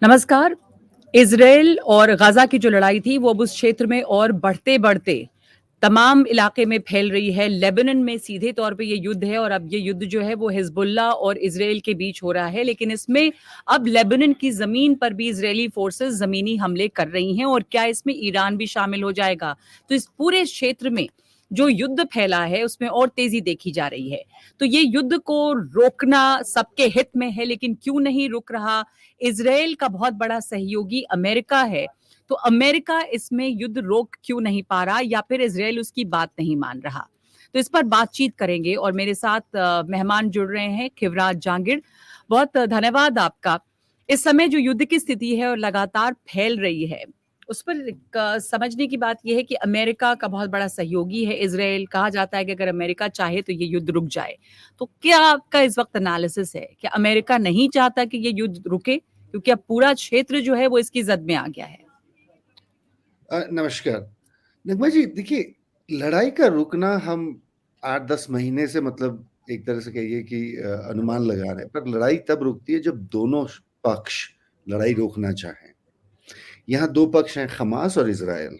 नमस्कार। इज़राइल और गाज़ा की जो लड़ाई थी, वो अब उस क्षेत्र में और बढ़ते-बढ़ते तमाम इलाके में फैल रही है। लेबनान में सीधे तौर पे ये युद्ध है और अब ये युद्ध जो है वो हिज़्बुल्लाह और इज़राइल के बीच हो रहा है। लेकिन इसमें अब लेबनान की ज़मीन पर भी इज़राइली फ़ोर्सेस ज़मीनी हमले कर रही हैं और क्या इसमें ईरान भी शामिल हो जाएगा? तो इस पूरे क्षेत्र में जो युद्ध फैला है, उसमें और तेज़ी देखी जा रही है। तो ये युद्ध को रोकना सबके हित में है, लेकिन क्यों नहीं रुक रहा? इज़राइल का बहुत बड़ा सहयोगी अमेरिका है, तो अमेरिका इसमें युद्ध रोक क्यों नहीं पा रहा या फिर इज़राइल उसकी बात नहीं मान रहा? तो इस पर बातचीत करेंगे और मेरे साथ मेहमान जुड़ रहे हैं खिवराज जांगिड़। बहुत धन्यवाद आपका। इस समय जो युद्ध की स्थिति है और लगातार फैल रही है, उस पर एक समझने की बात ये है कि अमेरिका का बहुत बड़ा सहयोगी है इज़राइल। कहा जाता है कि अगर अमेरिका चाहे तो ये युद्ध रुक जाए। तो क्या आपका इस वक़्त एनालिसिस है? क्या अमेरिका नहीं चाहता कि ये युद्ध रुके? क्योंकि अब पूरा क्षेत्र जो है वो इसकी जद में आ गया है। नमस्कार। नगमा जी, देखिए, लड़ाई का रुकना हम 8-10 महीने से मतलब एक तरह से कहिए कि अनुमान लगा रहे हैं, पर लड़ाई तब रुकती है जब दोनों पक्ष लड़ाई रोकना चाहें। यहाँ 2 पक्ष हैं, हमास और इज़राइल।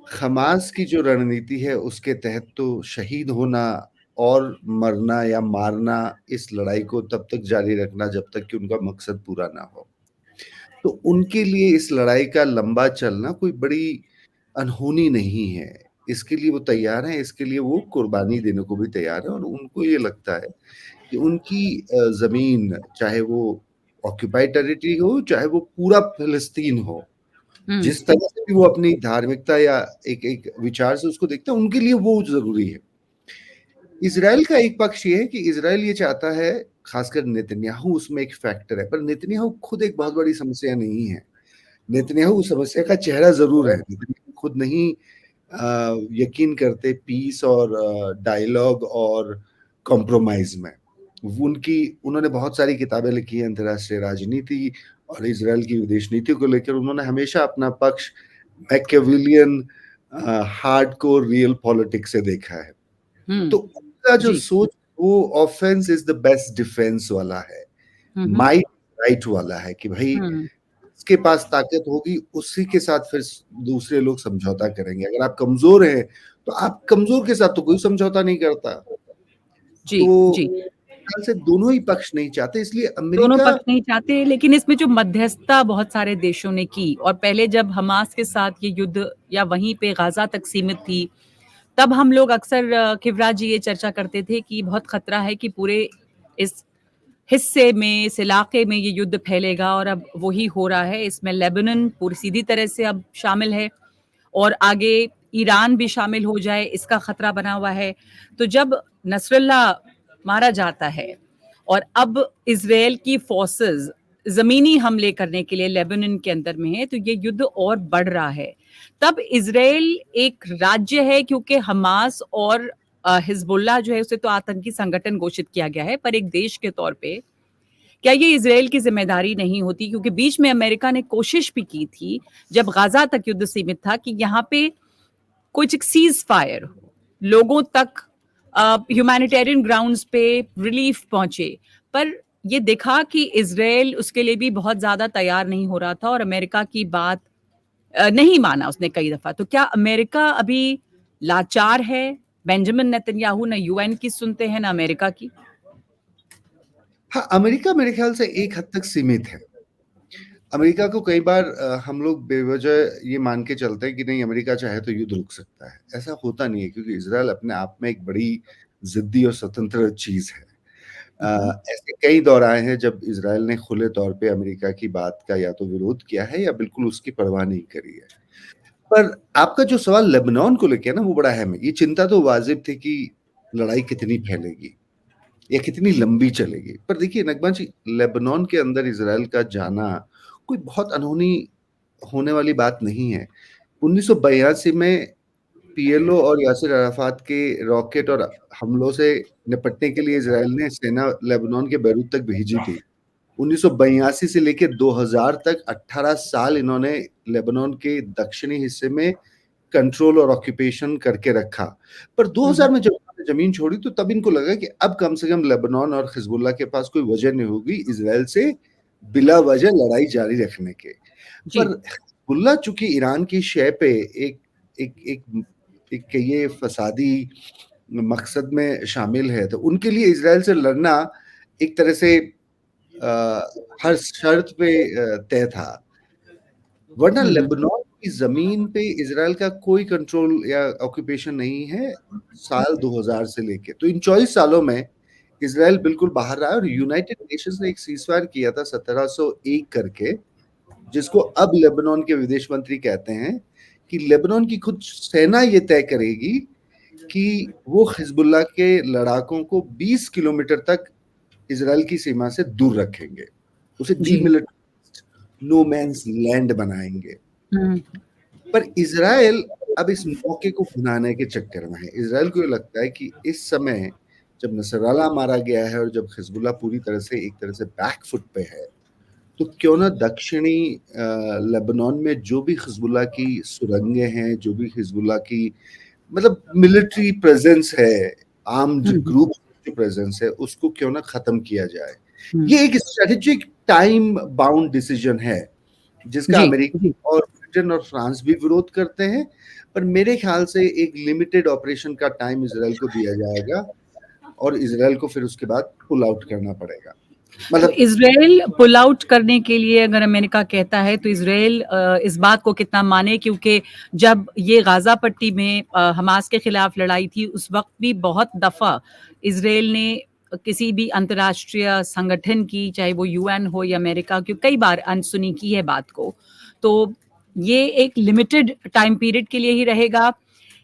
हमास की जो रणनीति है उसके तहत तो शहीद होना और मरना या मारना, इस लड़ाई को तब तक जारी रखना जब तक कि उनका मकसद पूरा ना हो। तो उनके लिए इस लड़ाई का लंबा चलना कोई बड़ी अनहोनी नहीं है। इसके लिए वो तैयार हैं, इसके लिए वो कुर्बानी देने को भी तैयार हैं और उनको ये लगता है कि उनकी ज़मीन, चाहे वो ऑक्यूपाइड टेरिटरी हो, चाहे वो पूरा फ़िलिस्तीन हो, हुँ। जिस तरह से भी वो अपनी धार्मिकता या एक एक विचार से उसको देखते हैं, उनके लिए वो ज़रूरी है। इज़राइल का एक पक्ष ये है कि इज़राइल ये चाहता है, खासकर नेतन्याहू उसमें एक फैक्टर है, पर नेतन्याहू खुद एक बहुत बड़ी समस्या नहीं है। नेतन्याहू उस समस्या का चेहरा ज़रूर है। नेतन्याहू खुद नहीं यकीन करते पीस और डायलॉग और कॉम्प्रोमाइज़ में। उन्होंने बहुत सारी किताबें लिखी हैं अंतर्राष्ट्रीय राजनीति और इज़राइल की विदेश नीति को लेकर। उन्होंने हमेशा अपना पक्ष मैकियावेलियन हार्डकोर रियल पॉलिटिक्स से देखा है। हुँ। तो उनका जो जी। सोच, वो offence is the best defence वाला है। हुँ, हुँ। माइट राइट वाला है कि भई हुँ। जिसके पास ताकत होगी उसी के साथ फिर दूसरे लोग समझौता करेंगे। अगर आप कमज़ोर हैं, तो आप कमज़ोर के साथ तो कोई समझौता नहीं करता। जी, तो जी। मेरे ख्याल से दोनों ही पक्ष नहीं चाहते, इसलिए दोनों अमेरिका। पक्ष नहीं चाहते, लेकिन इसमें जो मध्यस्थता बहुत सारे देशों ने की और पहले जब हमास के साथ ये युद्ध या वहीं पे गाज़ा तक सीमित थी, तब हम लोग अक्सर खिवराज जी ये चर्चा करते थे कि बहुत खतरा है कि पूरे इस हिस्से में, इस इलाके में ये युद्ध फैलेगा और अब वही हो रहा है। इसमें लेबनान पूरी सीधी तरह से अब शामिल है और आगे ईरान भी शामिल हो जाए, इसका खतरा बना हुआ है। तो जब नसरुल्लाह मारा जाता है और अब इज़राइल की फ़ोर्सेस ज़मीनी हमले करने के लिए लेबनान के अंदर में है, तो ये युद्ध और बढ़ रहा है। तब इज़राइल एक राज्य है, क्योंकि हमास और हिज़्बुल्लाह जो है उसे तो आतंकी संगठन घोषित किया गया है, पर एक देश के तौर पे क्या ये इज़राइल की ज़िम्मेदारी नहीं होती? क्योंकि बीच में अमेरिका ने कोशिश भी की थी, जब गाज़ा तक युद्ध सीमित था, कि यहाँ पे कुछ एक सीज़ फायर हो, लोगों तक ह्यूमैनिटेरियन ग्राउंड्स पे रिलीफ पहुँचे। पर ये देखा कि इज़राइल उसके लिए भी बहुत ज़्यादा तैयार नहीं हो रहा था और अमेरिका की बात नहीं माना उसने कई दफ़ा। तो क्या अमेरिका अभी लाचार है? बेंजामिन नेतन्याहू ना यूएन की सुनते हैं, ना अमेरिका की? हाँ, अमेरिका मेरे ख्याल से एक हद तक सीमित है। अमेरिका को कई बार हम लोग बेवजह ये मान के चलते हैं कि नहीं, अमेरिका चाहे तो युद्ध रुक सकता है। ऐसा होता नहीं है, क्योंकि इज़राइल अपने आप में एक बड़ी ज़िद्दी और स्वतंत्र चीज़ है। हुँ, हुँ। ऐसे कई दौर आए हैं जब इज़राइल ने खुले तौर पे अमेरिका की बात का या तो विरोध किया है या बिल्कुल उसकी परवाह नहीं करी है। पर आपका जो सवाल लेबनान को लेके है ना, वो बड़ा अहम है। ये चिंता तो वाजिब थी कि लड़ाई कितनी फैलेगी या कितनी लंबी चलेगी। पर देखिए नगमा जी, लेबनान के अंदर इज़राइल का जाना कोई बहुत अनहोनी होने वाली बात नहीं है। 1982 में पीएलओ और यासिर अराफात के रॉकेट और हमलों से निपटने के लिए इज़राइल ने सेना लेबनान के बैरूत तक भेजी थी। 1982 से लेके 2000 तक 18 साल इन्होंने लेबनान के दक्षिणी हिस्से में कंट्रोल और ऑक्यूपेशन करके रखा। पर हुँ, 2000 हुँ। में जब उन्होंने ज़मीन छोड़ी, तो तब इनको लगा कि अब कम से कम लेबनान और हिज़्बुल्लाह के पास कोई वजह नहीं होगी इज़राइल से बिला वजह लड़ाई जारी रखने के। जी। पर हिजबुल्लाह चूंकि ईरान की शय पे एक एक एक एक ये फसादी मकसद में शामिल है, तो उनके लिए इजराइल से लड़ना एक तरह से हर शर्त पे तय था। वरना हम्म। लेबनान की जमीन पे इजराइल का कोई कंट्रोल या ऑक्यूपेशन नहीं है साल 2000 से लेके। तो इन 24 सालों में इजराइल बिल्कुल बाहर रहा है। और यूनाइटेड नेशंस ने एक सीजफायर किया था 1701 करके, जिसको अब लेबनान के विदेश मंत्री कहते हैं कि लेबनान की खुद सेना ये तय करेगी कि वो हिजबुल्लाह के लड़ाकों को 20 किलोमीटर तक इजराइल की सीमा से दूर रखेंगे, उसे जी। डीमिलिटराइज्ड नो मैन्स लैंड बनाएंगे। हम्म। पर इजराइल अब इस मौके को भुनाने के चक्कर में है। इजराइल को ये लगता है कि इस समय जब नसरल्लाह मारा गया है और जब हिजबुल्लाह पूरी तरह से एक तरह से बैक फुट पे है, तो क्यों ना दक्षिणी लेबनान में जो भी हिजबुल्लाह की सुरंगें हैं, जो भी हिजबुल्लाह की मतलब मिलिट्री प्रेजेंस है, आर्म्ड हम्म। ग्रुप की प्रेजेंस है, उसको क्यों ना खत्म किया जाए। हम्म। ये एक स्ट्रेटेजिक टाइम बाउंड डिसीजन है, जिसका जी। जी। अमेरिका और ब्रिटेन और फ्रांस भी विरोध करते हैं। पर मेरे ख्याल से एक लिमिटेड ऑपरेशन का टाइम इजराइल को दिया जाएगा और इजराइल को फिर उसके बाद पुल आउट करना पड़ेगा। तो मतलब इजराइल पुल आउट करने के लिए अगर अमेरिका कहता है तो इजराइल इस बात को कितना माने, क्योंकि जब ये गाजा पट्टी में हमास के खिलाफ लड़ाई थी उस वक्त भी बहुत दफा इजराइल ने किसी भी अंतर्राष्ट्रीय संगठन की, चाहे वो यूएन हो या अमेरिका की, कई बार अनसुनी की है बात को। तो ये एक लिमिटेड टाइम पीरियड के लिए ही रहेगा,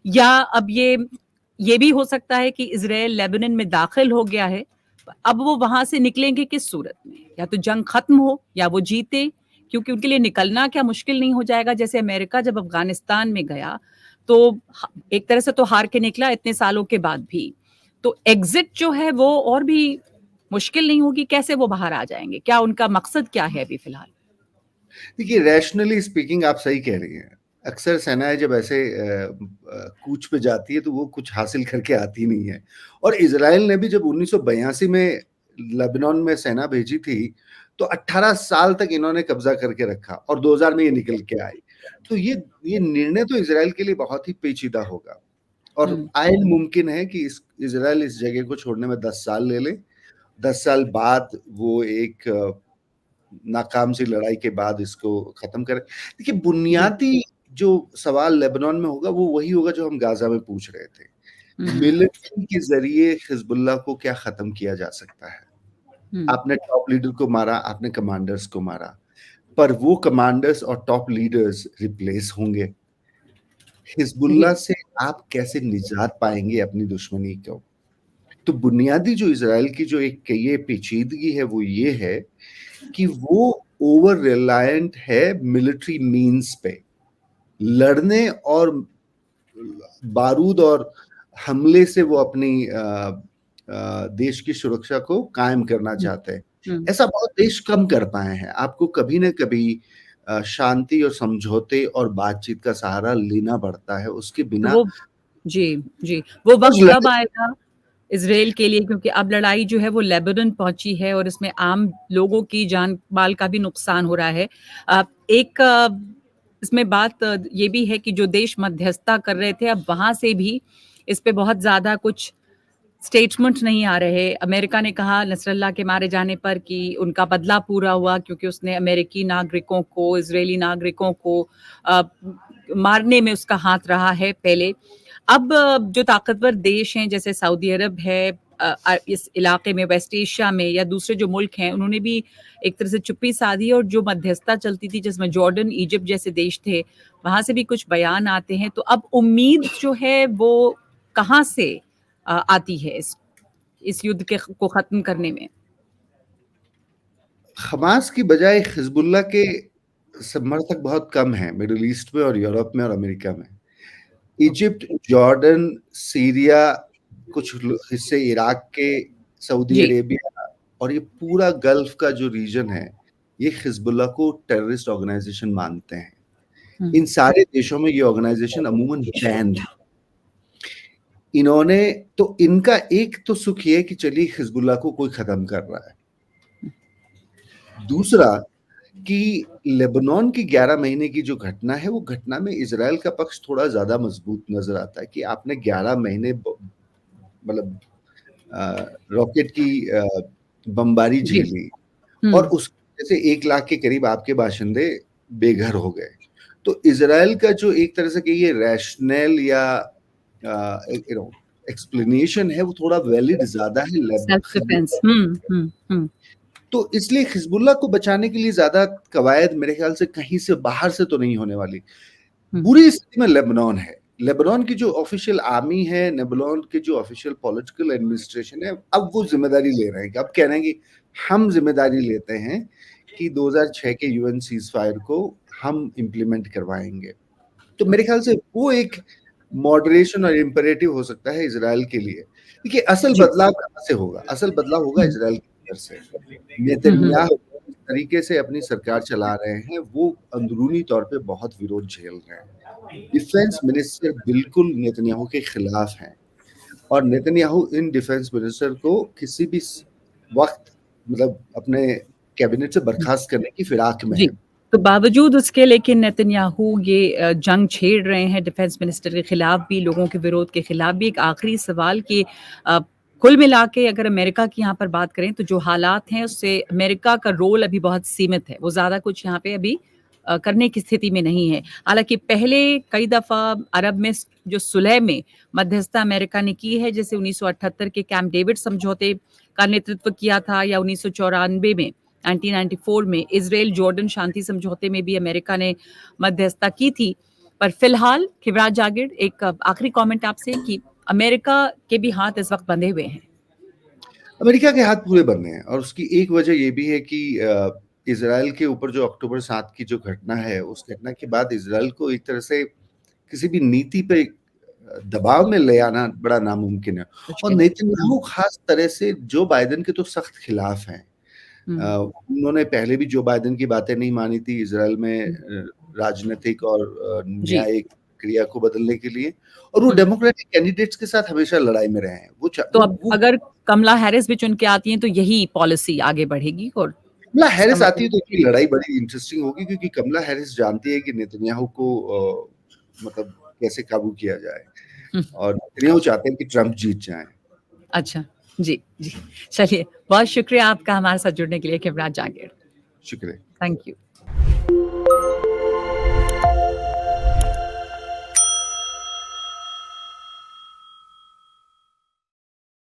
या अब ये भी हो सकता है कि इजराइल लेबनान में दाखिल हो गया है, अब वो वहां से निकलेंगे किस सूरत में? या तो जंग खत्म हो या वो जीते, क्योंकि उनके लिए निकलना क्या मुश्किल नहीं हो जाएगा। जैसे अमेरिका जब अफगानिस्तान में गया तो एक तरह से तो हार के निकला इतने सालों के बाद भी, तो एग्जिट जो है वो और भी मुश्किल नहीं होगी। कैसे वो बाहर आ जाएंगे? क्या उनका मकसद क्या है अभी फिलहाल? देखिए, रैशनली स्पीकिंग आप सही कह रही हैं। अक्सर सेनाएं जब ऐसे कूच पे जाती है तो वो कुछ हासिल करके आती नहीं है। और इजराइल ने भी जब 1982 में लेबनान में सेना भेजी थी, तो 18 साल तक इन्होंने कब्जा करके रखा और 2000 में ये निकल के आए। तो ये निर्णय तो इजराइल के लिए बहुत ही पेचीदा होगा और आयन मुमकिन है कि इजराइल इस जगह को छोड़ने में 10 साल ले ले। 10 साल बाद वो एक नाकाम सी लड़ाई के बाद इसको खत्म करें। देखिए, जी। बुनियादी जो सवाल लेबनान में होगा वो वही होगा जो हम गाजा में पूछ रहे थे। हम्म। मिलिट्री के जरिए हिजबुल्लाह को क्या खत्म किया जा सकता है? हम्म। आपने टॉप लीडर को मारा, आपने कमांडर्स को मारा, पर वो कमांडर्स और टॉप लीडर्स रिप्लेस होंगे। जी। हिजबुल्लाह से आप कैसे निजात पाएंगे अपनी दुश्मनी को? तो बुनियादी जो इजराइल की जो एक ये पेचीदगी है वो ये है कि वो ओवर रिलायंट है मिलिट्री मीन्स पे। लड़ने और बारूद और हमले से वो अपनी देश की सुरक्षा को कायम करना हम्म। चाहते हैं। हम्म। ऐसा बहुत देश कम कर पाए हैं। आपको कभी न कभी शांति और समझौते और बातचीत का सहारा लेना पड़ता है। उसके तो बिना वो जी, जी, वो रोज वक्त कब लड़े। आएगा इसराइल के लिए? क्योंकि अब लड़ाई जो है वो लेबनान पहुंची है और इसमें आम लोगों की जान माल का भी नुकसान हो रहा है। एक इसमें बात ये भी है कि जो देश मध्यस्थता कर रहे थे अब वहां से भी इस पे बहुत ज्यादा कुछ स्टेटमेंट नहीं आ रहे। अमेरिका ने कहा नसरल्लाह के मारे जाने पर कि उनका बदला पूरा हुआ, क्योंकि उसने अमेरिकी नागरिकों को, इजरायली नागरिकों को अ, मारने में उसका हाथ रहा है पहले। अब जो ताकतवर देश हैं जैसे सऊदी अरब है, इस इलाके में वेस्ट एशिया में, या दूसरे जो मुल्क हैं, उन्होंने भी एक तरह से चुप्पी साधी और जो मध्यस्थता चलती थी जिसमें जॉर्डन, इजिप्ट जैसे देश थे, वहां से भी कुछ बयान आते हैं। तो अब उम्मीद जो है वो कहाँ से आती है इस युद्ध के को खत्म करने में? हमास की बजाय हिजबुल्लाह के समर्थक बहुत कम हैं मिडिल ईस्ट में और यूरोप में और अमेरिका में। इजिप्ट, जॉर्डन, सीरिया, कुछ हिस्से इराक के, सऊदी जी। अरेबिया और ये पूरा गल्फ का जो रीजन है, ये हिजबुल्लाह को टेररिस्ट ऑर्गेनाइजेशन मानते हैं। हम्म। इन सारे देशों में ये ऑर्गेनाइजेशन अमूमन बैन्ड है। इन्होंने तो इनका एक तो सुख ये है कि चलिए हिजबुल्लाह को कोई खत्म कर रहा है। दूसरा कि लेबनान की 11 महीने की जो घटना है, वो घटना में इज़राइल का पक्ष थोड़ा ज़्यादा मज़बूत नज़र आता है कि आपने 11 महीने मतलब रॉकेट की बमबारी जी। झेली और हुँ। उस जैसे 1 लाख के करीब आपके बाशिंदे बेघर हो गए। तो इज़राइल का जो एक तरह से कहिए रैशनल या यू नो एक्सप्लेनेशन है, वो थोड़ा वैलिड ज़्यादा है लेब सेल्फ डिफेंस। हुँ, हुँ, हुँ, तो इसलिए हिज़्बुल्लाह को बचाने के लिए ज़्यादा कवायद मेरे ख़्याल से कहीं से बाहर से तो नहीं होने वाली। हुँ। बुरी स्थिति में लेबनान है। लेबनान की जो ऑफ़िशियल आर्मी है, लेबनान के जो ऑफ़िशियल पॉलिटिकल एडमिनिस्ट्रेशन है, अब वो ज़िम्मेदारी ले रहे हैं कि अब कह रहे हैं कि हम ज़िम्मेदारी लेते हैं कि 2006 के यूएन सीज़फायर को हम इम्प्लीमेंट करवाएँगे। तो मेरे ख़्याल से वो एक मॉडरेशन और इम्पेरेटिव हो सकता है इज़राइल के लिए। देखिए असल जी। बदलाव कहाँ से होगा? असल बदलाव होगा हुँ। इज़राइल के अंदर से। हुँ, हुँ। नेतन्याहू जिस तरीके से अपनी सरकार चला रहे हैं, वो अंदरूनी तौर पे बहुत विरोध झेल रहे हैं। डिफेंस मिनिस्टर बिल्कुल नेतन्याहू के खिलाफ हैं और नेतन्याहू इन डिफेंस मिनिस्टर को किसी भी वक्त मतलब अपने कैबिनेट से हुँ। बर्खास्त करने की फिराक में जी। है। तो बावजूद उसके लेकिन नेतन्याहू ये जंग छेड़ रहे हैं डिफेंस मिनिस्टर के खिलाफ भी, लोगों के विरोध के खिलाफ भी। एक आखिरी सवाल कि अ, कुल मिला के अगर अमेरिका की यहाँ पर बात करें तो जो हालात हैं उससे अमेरिका का रोल अभी बहुत सीमित है। वो ज़्यादा कुछ यहाँ पे अभी करने की स्थिति में नहीं है। हालाँकि पहले कई दफ़ा अरब में जो सुलह में मध्यस्थता अमेरिका ने की है, जैसे 1978 के कैंप डेविड समझौते का नेतृत्व किया था या 1994 में 1994 में इज़राइल जॉर्डन शांति समझौते में भी अमेरिका ने मध्यस्थता की थी। पर फिलहाल खिवराज जागिर एक आखिरी कमेंट आपसे कि अमेरिका के भी हाथ इस वक़्त बंधे हुए हैं। अमेरिका के हाथ पूरे बंद हैं और उसकी एक वजह ये भी है कि इज़राइल के ऊपर जो अक्टूबर 7 की जो घटना है, उस घटना के बाद इज़राइल को एक तरह से किसी भी नीति पे दबाव में ले आना बड़ा नामुमकिन है और मुश्किल है। हुँ, नेतन्याहू खास तरह से जो बाइडेन के तो सख्त खिलाफ हैं। हुँ, उन्होंने पहले भी जो बाइडेन की बातें नहीं मानी थी इज़राइल में हुँ। राजनीतिक और जी। न्यायिक क्रिया को बदलने के लिए और वो हुँ। डेमोक्रेटिक कैंडिडेट्स के साथ हमेशा लड़ाई में रहे हैं। तो अब अगर कमला हैरिस भी चुन के आती हैं तो यही पॉलिसी आगे बढ़ेगी और कमला इसका हैरिस आती मतलब है तो उनकी लड़ाई बड़ी इंटरेस्टिंग होगी क्योंकि कमला हैरिस जानती है कि नेतन्याहू को मतलब कैसे काबू किया जाए हुँ, और नेतन्याहू चाहते हैं कि ट्रंप जीत जाएँ। अच्छा। जी, जी। चलिए, बहुत शुक्रिया आपका हमारे साथ जुड़ने के लिए खिवराज जागिर। शुक्रिया। Thank you.